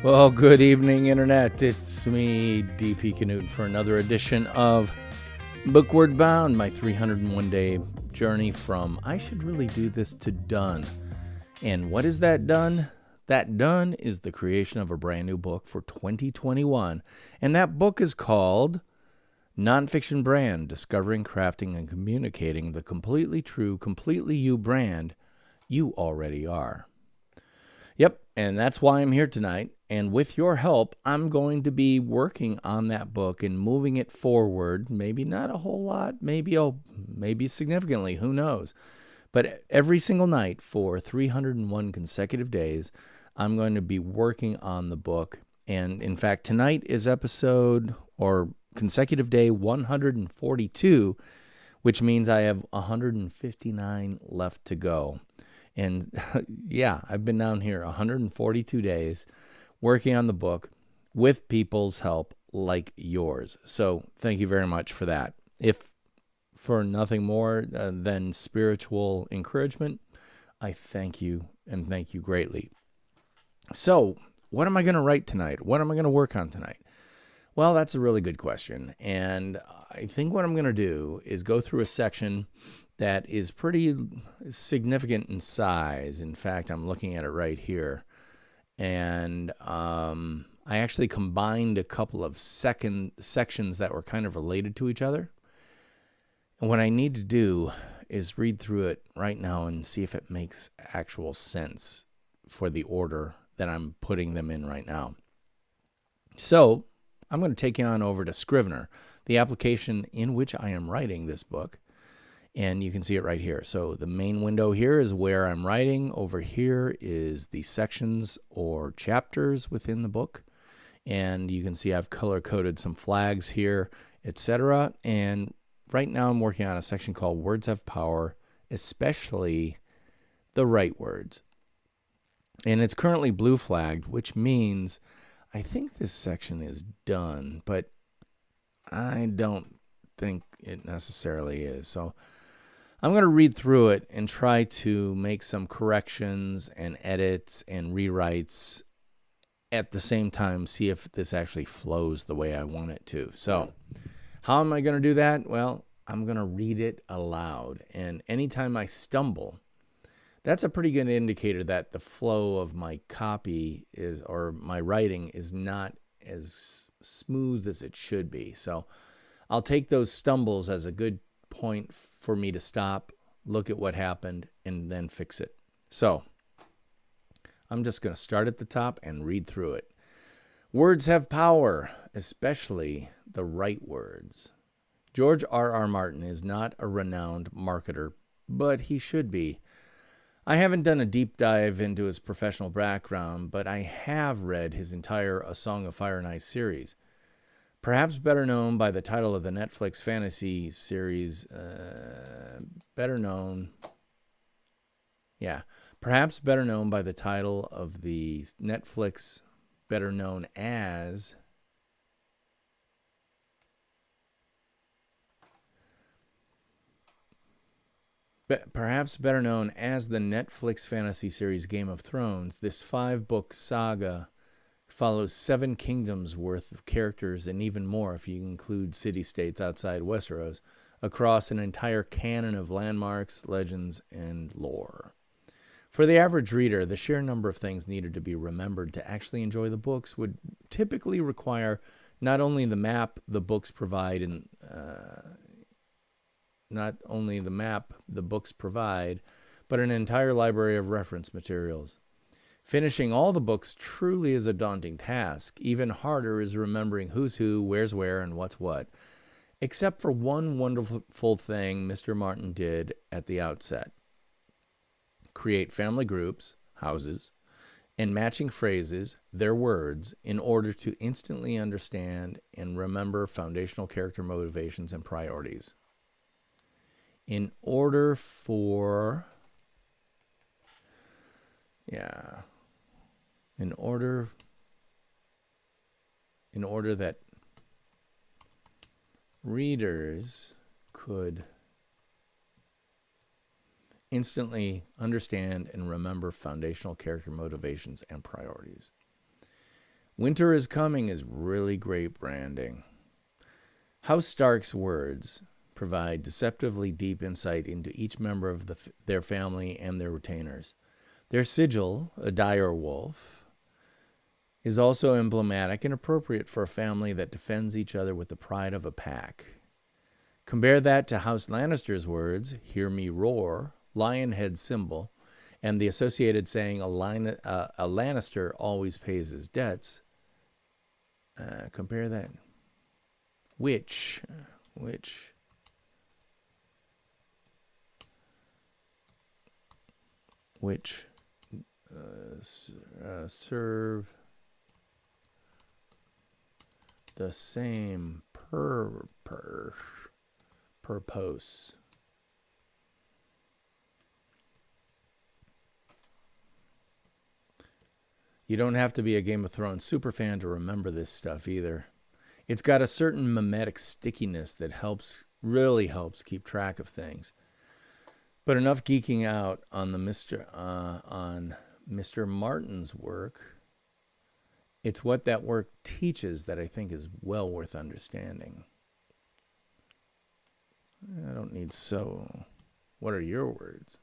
Well, good evening, Internet. It's me, DP Knudten, for another edition of BOOKWARD BOUND, my 301-day journey from I should really do this to done. And what is that done? That done is the creation of a brand new book for 2021. And that book is called NONFICTION BRAND, Discovering, Crafting, and Communicating the Completely True, Completely You brand you already are. Yep, and that's why I'm here tonight. And with your help, I'm going to be working on that book and moving it forward. Maybe not a whole lot, maybe significantly, who knows. But every single night for 301 consecutive days, I'm going to be working on the book. And in fact, tonight is episode or consecutive day 142, which means I have 159 left to go. And yeah, I've been down here 142 days working on the book with people's help like yours. So thank you very much for that. If for nothing more than spiritual encouragement, I thank you and thank you greatly. So what am I going to write tonight? What am I going to work on tonight? Well, that's a really good question. And I think what I'm going to do is go through a section that is pretty significant in size. In fact, I'm looking at it right here. And I actually combined a couple of sections that were kind of related to each other. And what I need to do is read through it right now and see if it makes actual sense for the order that I'm putting them in right now. So I'm going to take you on over to Scrivener, the application in which I am writing this book. And you can see it right here. So the main window here is where I'm writing. Over here is the sections or chapters within the book. And you can see I've color-coded some flags here, etc. And right now I'm working on a section called Words Have Power, especially the right words. And it's currently blue flagged, which means I think this section is done, but I don't think it necessarily is. So I'm going to read through it and try to make some corrections and edits and rewrites at the same time, see if this actually flows the way I want it to. So how am I going to do that? Well, I'm going to read it aloud. And anytime I stumble, that's a pretty good indicator that the flow of my copy is, or my writing is not as smooth as it should be. So I'll take those stumbles as a good point for me to stop, look at what happened, and then fix it. So I'm just going to start at the top and read through it. Words have power, especially the right words. George R.R. Martin is not a renowned marketer, but he should be. I haven't done a deep dive into his professional background, but I have read his entire A Song of Fire and Ice series. Perhaps better known by the title of the Netflix fantasy series, perhaps better known by the title of the Netflix, better known as perhaps better known as the Netflix fantasy series Game of Thrones. This 5-book saga follows 7 kingdoms worth of characters, and even more if you include city-states outside Westeros, across an entire canon of landmarks, legends, and lore. For the average reader, the sheer number of things needed to be remembered to actually enjoy the books would typically require not only the map the books provide, but an entire library of reference materials. Finishing all the books truly is a daunting task. Even harder is remembering who's who, where's where, and what's what. Except for one wonderful thing Mr. Martin did at the outset. Create family groups, houses, and matching phrases, their words, in order to instantly understand and remember foundational character motivations and priorities. In order that readers could instantly understand and remember foundational character motivations and priorities. Winter is coming is really great branding. House Stark's words provide deceptively deep insight into each member of their family and their retainers. Their sigil, a dire wolf, is also emblematic and appropriate for a family that defends each other with the pride of a pack. Compare that to House Lannister's words, hear me roar, lion head symbol, and the associated saying, a Lannister always pays his debts. Compare that. Which serve the same purpose. You don't have to be a Game of Thrones superfan to remember this stuff either. It's got a certain mimetic stickiness that really helps keep track of things. But enough geeking out on Mr. Martin's work. It's what that work teaches that I think is well worth understanding. I don't need so. What are your words?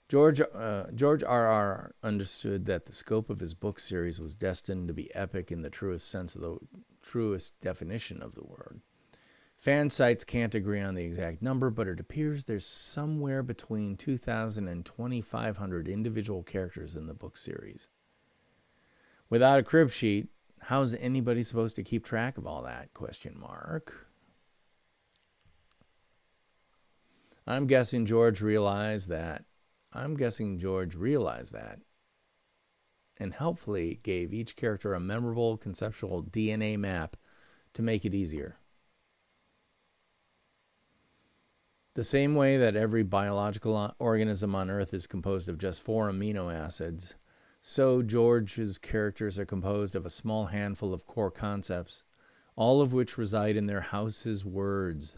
George R.R. understood that the scope of his book series was destined to be epic in the truest sense of the truest definition of the word. Fan sites can't agree on the exact number, but it appears there's somewhere between 2,000 and 2,500 individual characters in the book series. Without a crib sheet, how's anybody supposed to keep track of all that? ? I'm guessing George realized that, and helpfully gave each character a memorable conceptual DNA map to make it easier. The same way that every biological organism on Earth is composed of just 4 amino acids, so George's characters are composed of a small handful of core concepts, all of which reside in their house's words.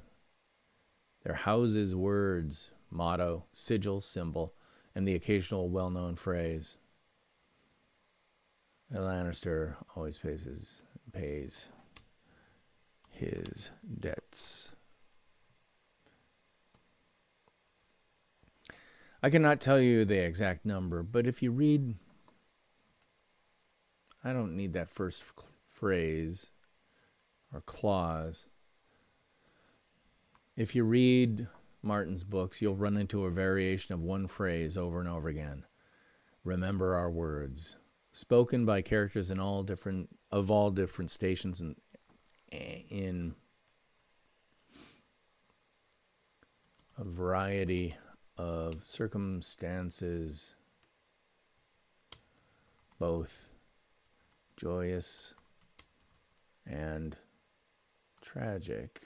Their house's words, motto, sigil, symbol, and the occasional well-known phrase. A Lannister always pays his debts. I cannot tell you the exact number, but if you read, I don't need that first phrase or clause. If you read Martin's books, you'll run into a variation of one phrase over and over again. Remember our words, spoken by characters in all different stations in a variety of circumstances, both joyous and tragic.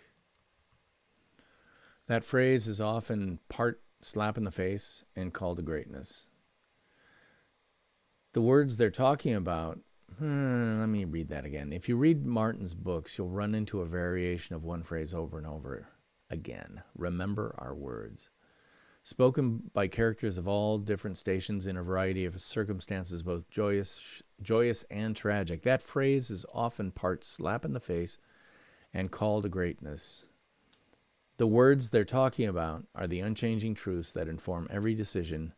That phrase is often part slap in the face and call to greatness. The words they're talking about, let me read that again. If you read Martin's books, you'll run into a variation of one phrase over and over again. Remember our words. Spoken by characters of all different stations in a variety of circumstances, both joyous and tragic. That phrase is often part slap in the face and call to greatness. The words they're talking about are the unchanging truths that inform every decision,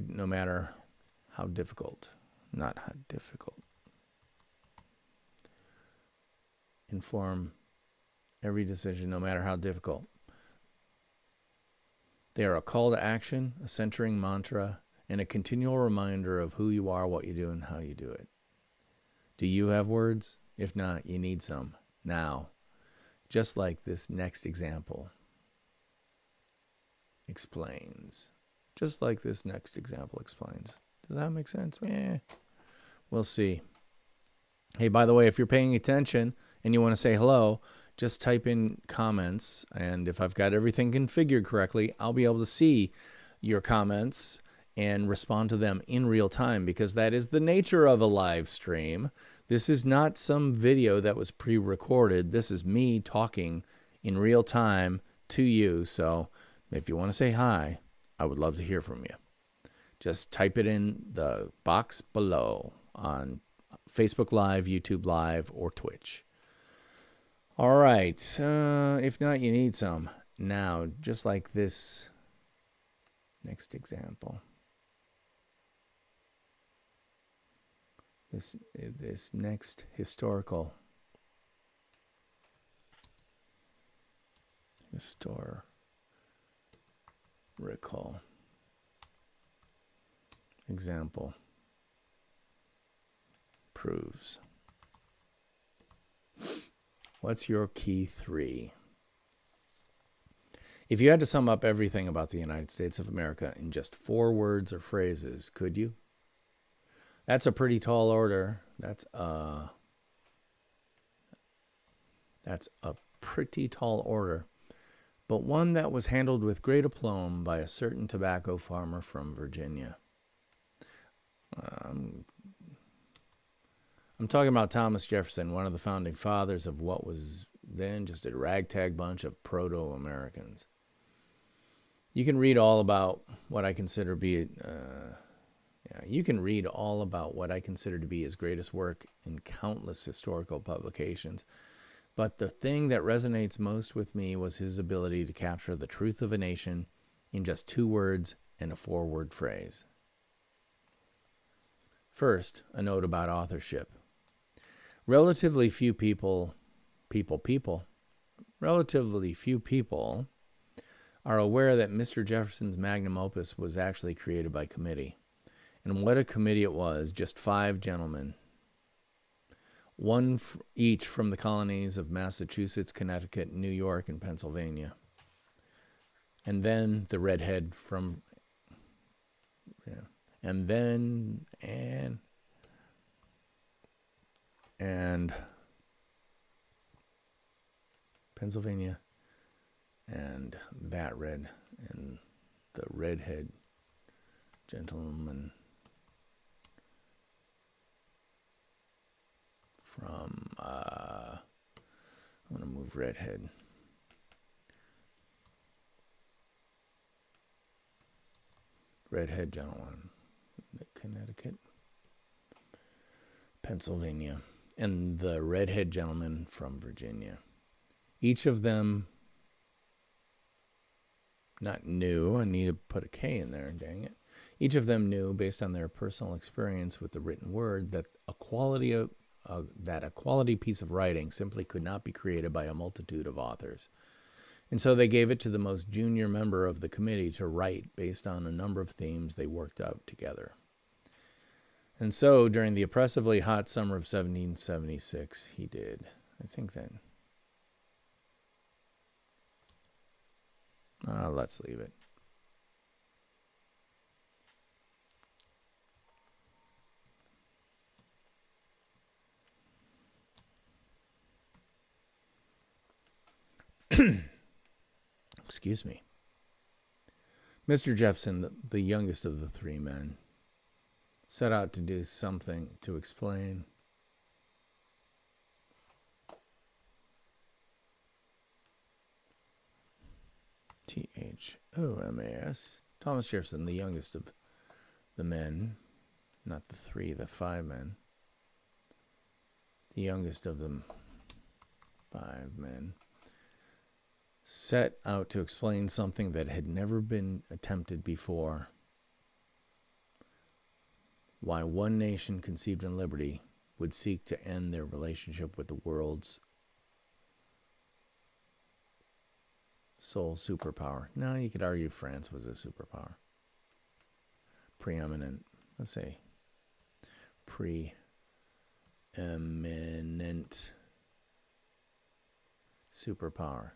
no matter how difficult, not how difficult. Inform every decision, no matter how difficult. They are a call to action, a centering mantra, and a continual reminder of who you are, what you do, and how you do it. Do you have words? If not, you need some. Now, just like this next example explains. Just like this next example explains. Does that make sense? We'll see. Hey, by the way, if you're paying attention and you want to say hello, just type in comments, and if I've got everything configured correctly, I'll be able to see your comments and respond to them in real time, because that is the nature of a live stream. This is not some video that was pre-recorded. This is me talking in real time to you. So if you want to say hi, I would love to hear from you. Just type it in the box below on Facebook Live, YouTube Live, or Twitch. All right. If not, you need some. Now, just like this next example. This next historical example proves. What's your key 3? If you had to sum up everything about the United States of America in just 4 words or phrases, could you? That's a pretty tall order. That's a pretty tall order, but one that was handled with great aplomb by a certain tobacco farmer from Virginia. I'm talking about Thomas Jefferson, one of the founding fathers of what was then just a ragtag bunch of proto-Americans. You can read all about what I consider to be his greatest work in countless historical publications. But the thing that resonates most with me was his ability to capture the truth of a nation in just 2 words and a 4-word phrase. First, a note about authorship. Relatively few people are aware that Mr. Jefferson's magnum opus was actually created by committee. And what a committee it was, just 5 gentlemen. One each from the colonies of Massachusetts, Connecticut, New York, and Pennsylvania. And then the redhead from... And Pennsylvania, and the redhead gentleman from, I'm going to move redhead. Redhead gentleman, Connecticut, Pennsylvania, and the redhead gentleman from Virginia. Each of them, not knew, I need to put a K in there, dang it. Each of them knew, based on their personal experience with the written word, that a quality piece of writing simply could not be created by a multitude of authors. And so they gave it to the most junior member of the committee to write based on a number of themes they worked out together. And so, during the oppressively hot summer of 1776, he did. I think that... let's leave it. Excuse me. Mr. Jefferson, the youngest of the 3 men, set out to do something to explain Thomas. Thomas Jefferson, the youngest of the men, not the 3, the 5 men. The youngest of the 5 men set out to explain something that had never been attempted before. Why one nation conceived in liberty would seek to end their relationship with the world's sole superpower. Now, you could argue France was a superpower. Preeminent, let's say, preeminent superpower.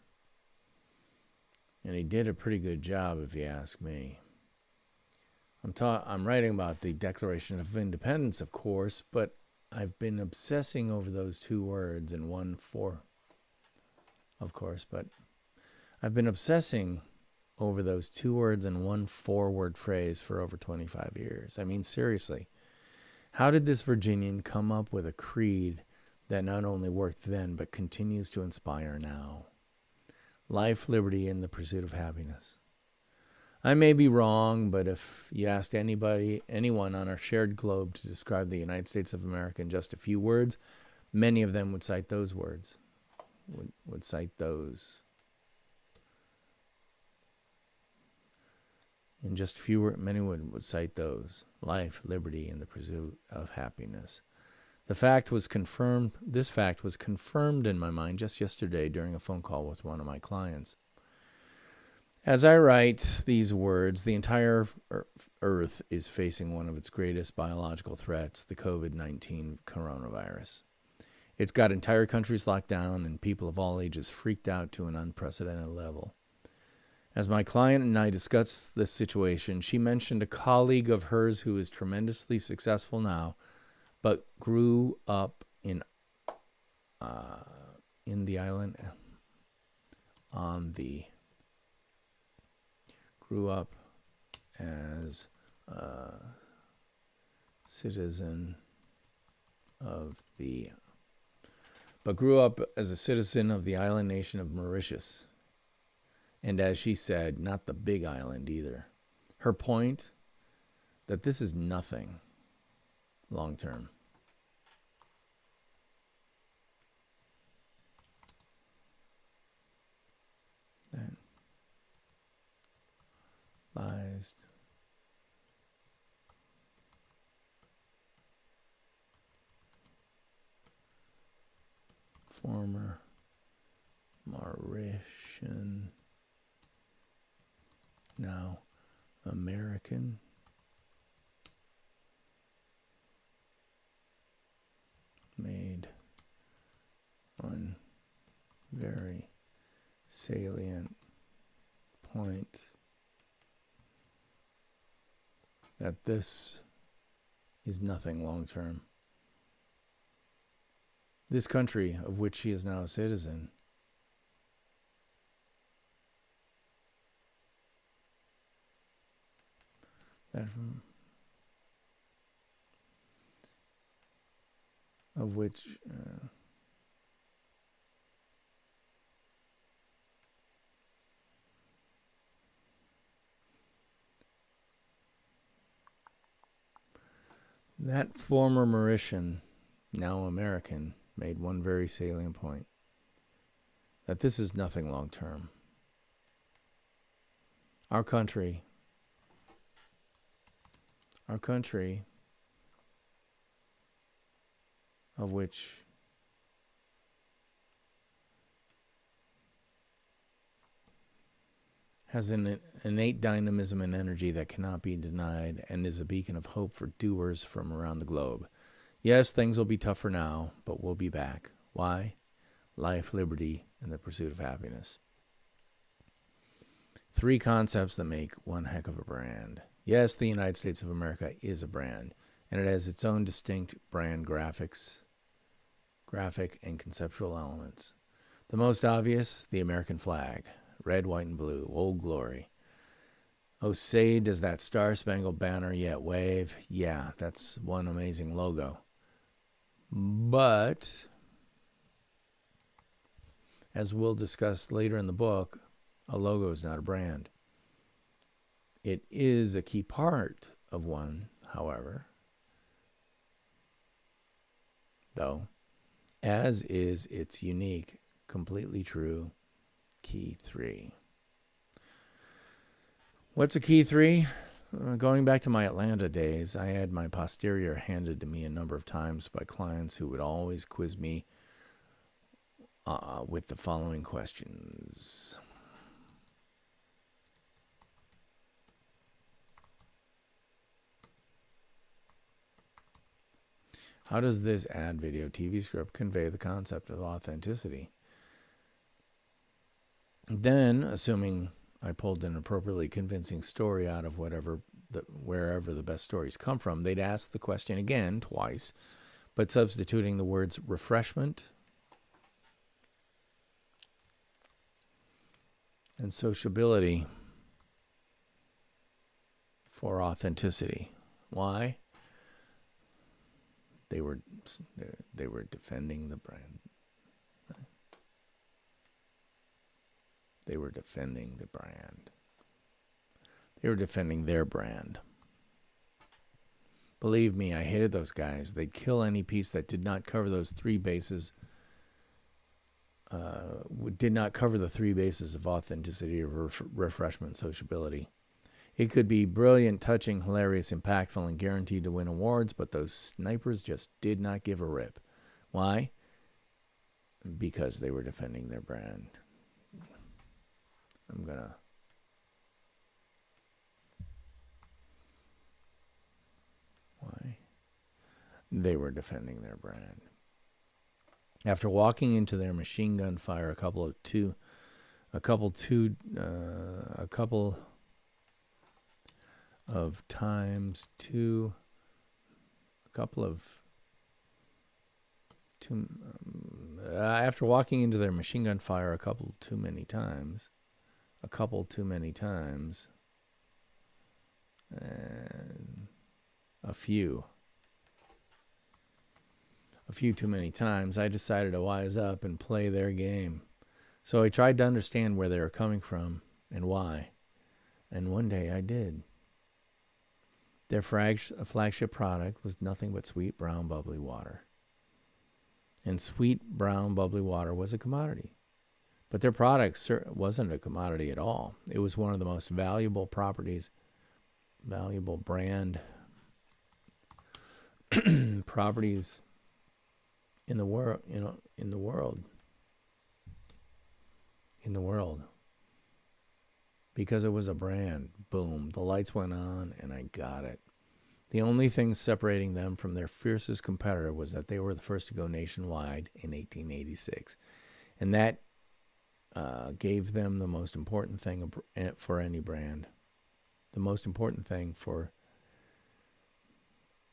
And he did a pretty good job, if you ask me. I'm writing about the Declaration of Independence, of course, but I've been obsessing over those 2 words and 1 4. Of course, but I've been obsessing over those 2 words and 1 4-word phrase for over 25 years. I mean, seriously, how did this Virginian come up with a creed that not only worked then, but continues to inspire now? Life, liberty, and the pursuit of happiness. I may be wrong, but if you asked anyone on our shared globe to describe the United States of America in just a few words, many of them would cite those words. Would cite those. In just a few words, many would cite those. Life, liberty, and the pursuit of happiness. This fact was confirmed in my mind just yesterday during a phone call with one of my clients. As I write these words, the entire Earth is facing one of its greatest biological threats, the COVID-19 coronavirus. It's got entire countries locked down and people of all ages freaked out to an unprecedented level. As my client and I discussed this situation, she mentioned a colleague of hers who is tremendously successful now, but grew up in the island grew up as a citizen of the island nation of Mauritius. And as she said, not the big island either. Her point, that this is nothing long term. Then lies former Mauritian, now American, made one very salient point that this is nothing long term. This country, of which she is now a citizen, of which that former Mauritian, now American, made one very salient point, that this is nothing long term. Our country of which has an innate dynamism and energy that cannot be denied and is a beacon of hope for doers from around the globe. Yes, things will be tougher now, but we'll be back. Why? Life, liberty, and the pursuit of happiness. 3 concepts that make one heck of a brand. Yes, the United States of America is a brand, and it has its own distinct brand graphic and conceptual elements. The most obvious, the American flag. Red, white, and blue. Old glory. Oh, say, does that star-spangled banner yet wave? Yeah, that's one amazing logo. But, as we'll discuss later in the book, a logo is not a brand. It is a key part of one, however, though, as is its unique, completely true key 3. What's a key 3? Going back to my Atlanta days, I had my posterior handed to me a number of times by clients who would always quiz me with the following questions. How does this ad, video, TV script convey the concept of authenticity? Then, assuming I pulled an appropriately convincing story out of wherever the best stories come from, they'd ask the question again twice, but substituting the words refreshment and sociability for authenticity. Why? They were defending the brand. They were defending the brand. They were defending their brand. Believe me, I hated those guys. They'd kill any piece that did not cover those three bases, did not cover the three bases of authenticity, refreshment, sociability. It could be brilliant, touching, hilarious, impactful, and guaranteed to win awards, but those snipers just did not give a rip. Why? Because they were defending their brand. I'm going to... Why? They were defending their brand. After walking into their machine gun fire a couple of times, after walking into their machine gun fire a couple too many times, and a few too many times, I decided to wise up and play their game. So I tried to understand where they were coming from and why. And one day I did. Their flagship product was nothing but sweet, brown, bubbly water. And sweet, brown, bubbly water was a commodity. But their product wasn't a commodity at all. It was one of the most valuable brand properties in the world, in the world, because it was a brand. Boom, the lights went on and I got it. The only thing separating them from their fiercest competitor was that they were the first to go nationwide in 1886, and that gave them the most important thing for any brand. The most important thing for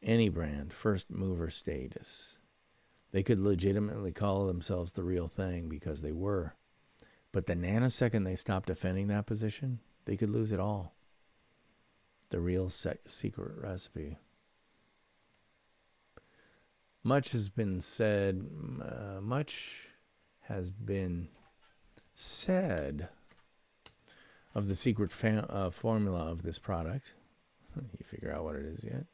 any brand: first mover status. They could legitimately call themselves the real thing because they were. But the nanosecond they stopped defending that position, they could lose it all. The real secret recipe. Much has been said of the secret formula of this product. You figure out what it is yet?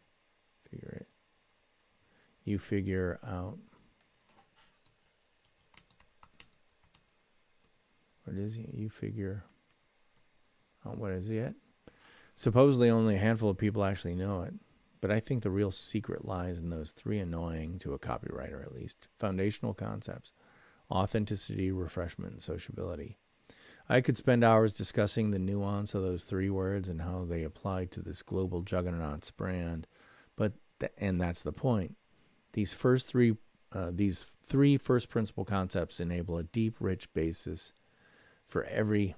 You figure out what it is. You figure out what it is yet? Supposedly only a handful of people actually know it, but I think the real secret lies in those three annoying, to a copywriter at least, foundational concepts: authenticity, refreshment, and sociability. I could spend hours discussing the nuance of those three words and how they apply to this global juggernaut's brand, and that's the point. These three first principle concepts enable a deep, rich basis for every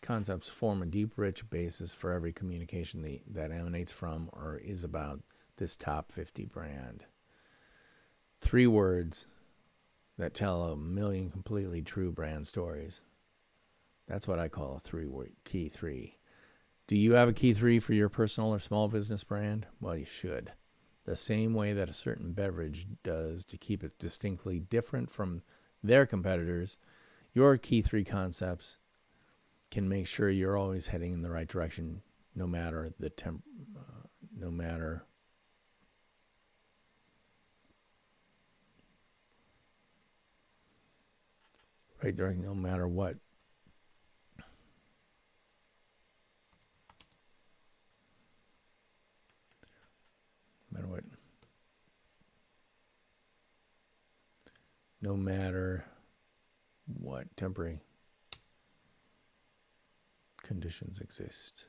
concepts form a deep, rich basis for every communication that emanates from or is about this top 50 brand. Three words that tell a million completely true brand stories. That's what I call a key three. Do you have a key three for your personal or small business brand? Well, you should. The same way that a certain beverage does to keep it distinctly different from their competitors, your key three concepts can make sure you're always heading in the right direction, no matter what. No matter what temporary conditions exist.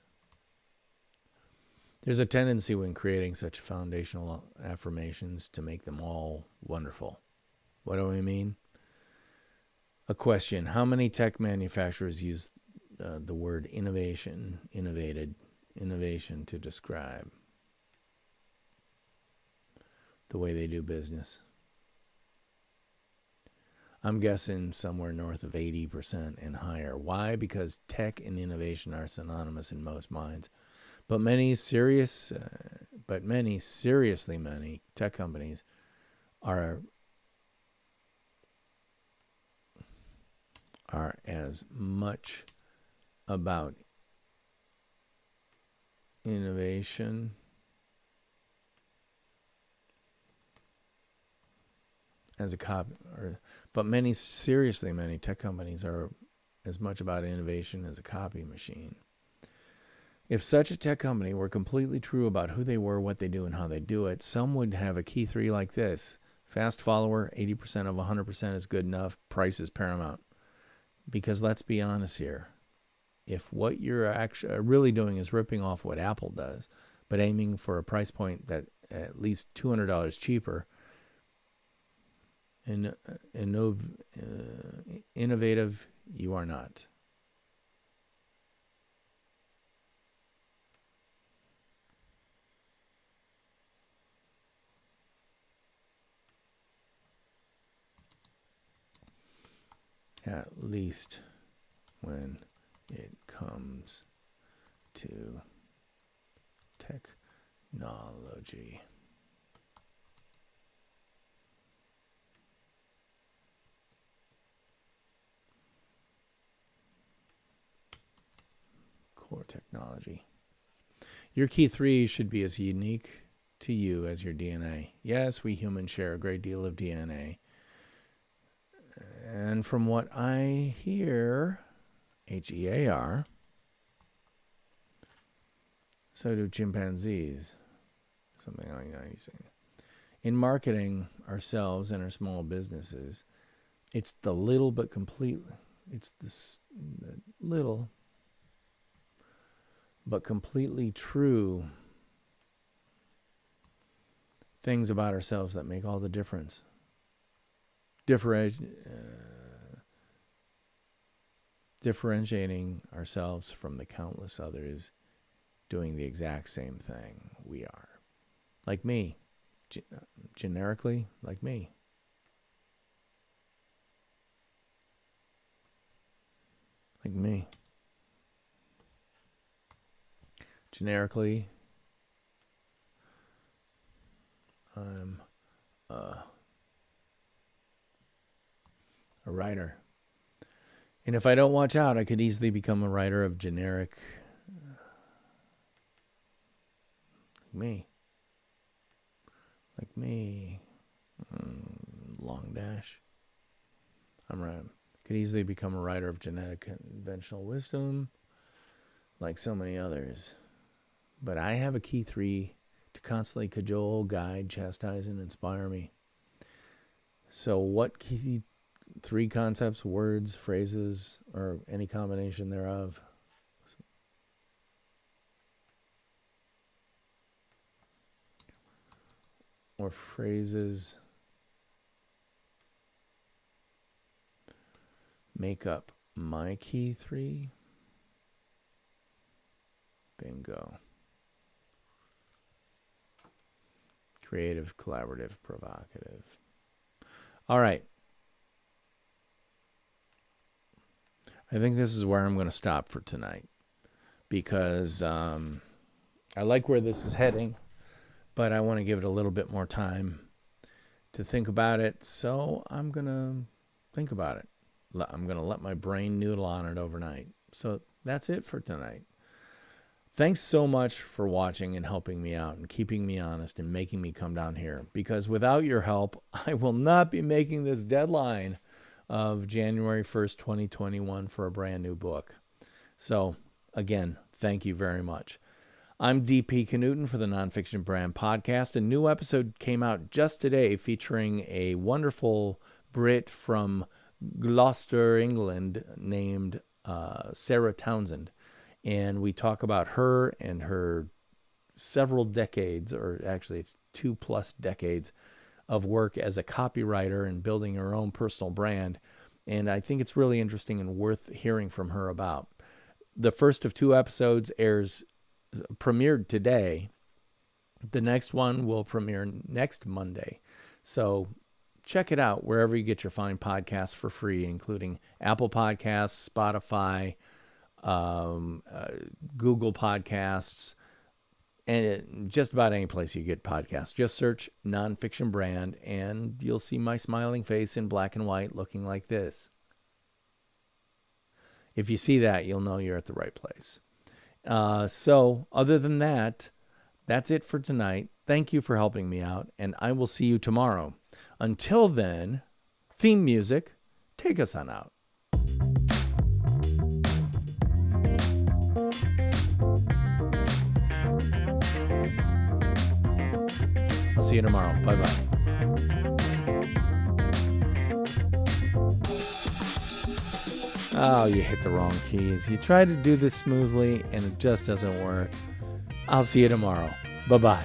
There's a tendency when creating such foundational affirmations to make them all wonderful. What do I mean? A question: how many tech manufacturers use the word innovation to describe the way they do business? I'm guessing somewhere north of 80% and higher. Why? Because tech and innovation are synonymous in most minds. But many tech companies are as much about innovation as a copy, but many tech companies are as much about innovation as a copy machine. If such a tech company were completely true about who they were, what they do, and how they do it, some would have a key 3 like this: fast follower, 80% of 100% is good enough, price is paramount. Because let's be honest here, if what you're actually really doing is ripping off what Apple does, but aiming for a price point that at least $200 cheaper, innovative you are not. At least when it comes to technology. Core technology. Your key 3 should be as unique to you as your DNA. Yes, we humans share a great deal of DNA. And from what I hear, HEAR, so do chimpanzees. Something like that he's saying. In marketing ourselves and our small businesses, it's the little but completely, it's the little but completely true things about ourselves that make all the difference. Differentiating ourselves from the countless others doing the exact same thing we are. Like me. Generically, like me. Like me. Generically, I'm a writer. And if I don't watch out, I could easily become a writer of generic, like me, long dash. I'm right. Could easily become a writer of genetic conventional wisdom, like so many others. But I have a key 3 to constantly cajole, guide, chastise, and inspire me. So what key 3 concepts, words, phrases, or any combination thereof? Or phrases make up my key 3? Bingo. Creative, collaborative, provocative. All right. I think this is where I'm going to stop for tonight because I like where this is heading, but I want to give it a little bit more time to think about it. So I'm going to think about it. I'm going to let my brain noodle on it overnight. So that's it for tonight. Thanks so much for watching and helping me out and keeping me honest and making me come down here. Because without your help, I will not be making this deadline of January 1st, 2021 for a brand new book. So, again, thank you very much. I'm DP Knudten for the Nonfiction Brand podcast. A new episode came out just today featuring a wonderful Brit from Gloucester, England, named Sarah Townsend. And we talk about her and her several decades, or actually it's 2+ decades of work as a copywriter and building her own personal brand. And I think it's really interesting and worth hearing from her about. The first of 2 episodes premiered today. The next one will premiere next Monday. So check it out wherever you get your fine podcasts for free, including Apple Podcasts, Spotify, Google Podcasts, and just about any place you get podcasts. Just search Nonfiction Brand, and you'll see my smiling face in black and white looking like this. If you see that, you'll know you're at the right place. So other than that, that's it for tonight. Thank you for helping me out, and I will see you tomorrow. Until then, theme music, take us on out. I'll see you tomorrow. Bye-bye. Oh, you hit the wrong keys. You try to do this smoothly, and it just doesn't work. I'll see you tomorrow. Bye-bye.